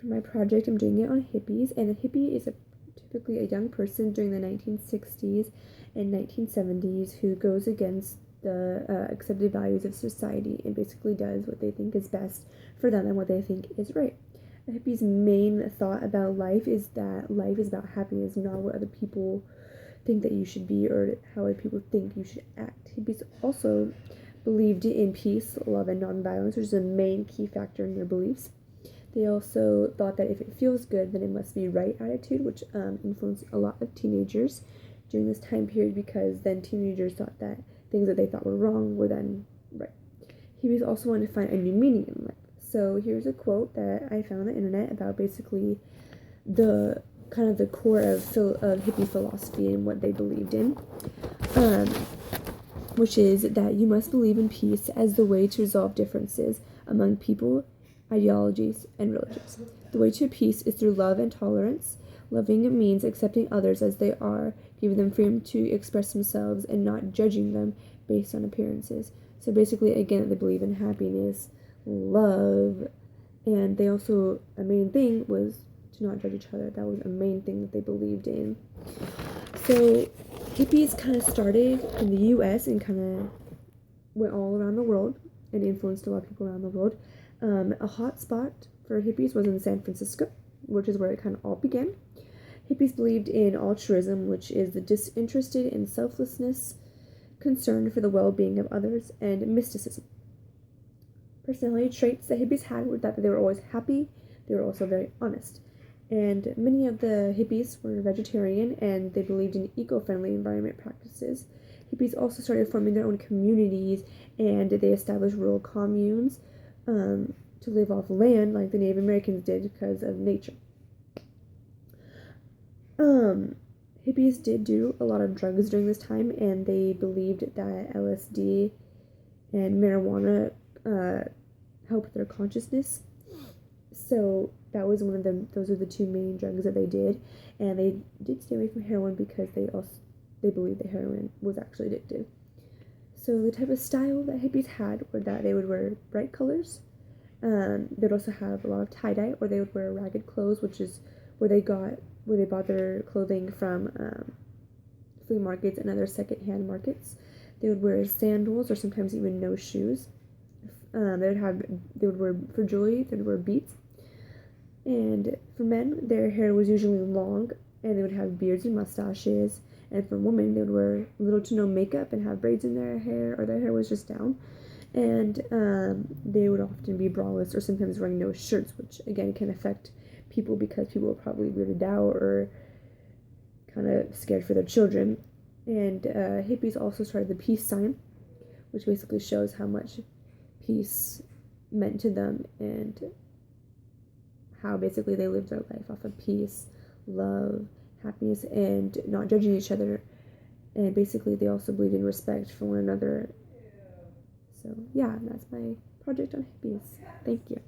For my project, I'm doing it on hippies, and a hippie is typically a young person during the 1960s and 1970s who goes against the accepted values of society and basically does what they think is best for them and what they think is right. A hippie's main thought about life is that life is about happiness, not what other people think that you should be or how other people think you should act. Hippies also believed in peace, love, and nonviolence, which is a main key factor in their beliefs. They also thought that if it feels good, then it must be right attitude, which influenced a lot of teenagers during this time period because then teenagers thought that things that they thought were wrong were then right. Hippies also wanted to find a new meaning in life. So here's a quote that I found on the internet about basically the kind of the core of hippie philosophy and what they believed in, which is that you must believe in peace as the way to resolve differences among people, ideologies, and religions. The way to peace is through love and tolerance. Loving means accepting others as they are, giving them freedom to express themselves, and not judging them based on appearances. So basically, again, they believe in happiness, love, and they also, a main thing was to not judge each other. That was a main thing that they believed in. So hippies kind of started in the US and kind of went all around the world and influenced a lot of people around the world. A hot spot for hippies was in San Francisco, which is where it kind of all began. Hippies believed in altruism, which is the disinterested and selflessness, concern for the well-being of others, and mysticism. Personality traits that hippies had were that they were always happy, they were also very honest. And many of the hippies were vegetarian and they believed in eco-friendly environment practices. Hippies also started forming their own communities and they established rural communes to live off land like the Native Americans did because of nature. Hippies did do a lot of drugs during this time and they believed that LSD and marijuana helped their consciousness. So that was one of them. Those are the two main drugs that they did, and they did stay away from heroin because they believed that heroin was actually addictive. So the type of style that hippies had were that they would wear bright colors. They'd also have a lot of tie dye, or they would wear ragged clothes, which is where they bought their clothing from flea markets and other secondhand markets. They would wear sandals or sometimes even no shoes. They would wear for jewelry. They would wear beads. And for men, their hair was usually long, and they would have beards and mustaches. And for women, they would wear little to no makeup and have braids in their hair, or their hair was just down. And they would often be braless or sometimes wearing no shirts, which again can affect people because people are probably weirded out or kind of scared for their children. And hippies also started the peace sign, which basically shows how much peace meant to them and how basically they lived their life off of peace, love, happiness, and not judging each other. And basically they also believed in respect for one another. So yeah, that's my project on hippies. Thank you.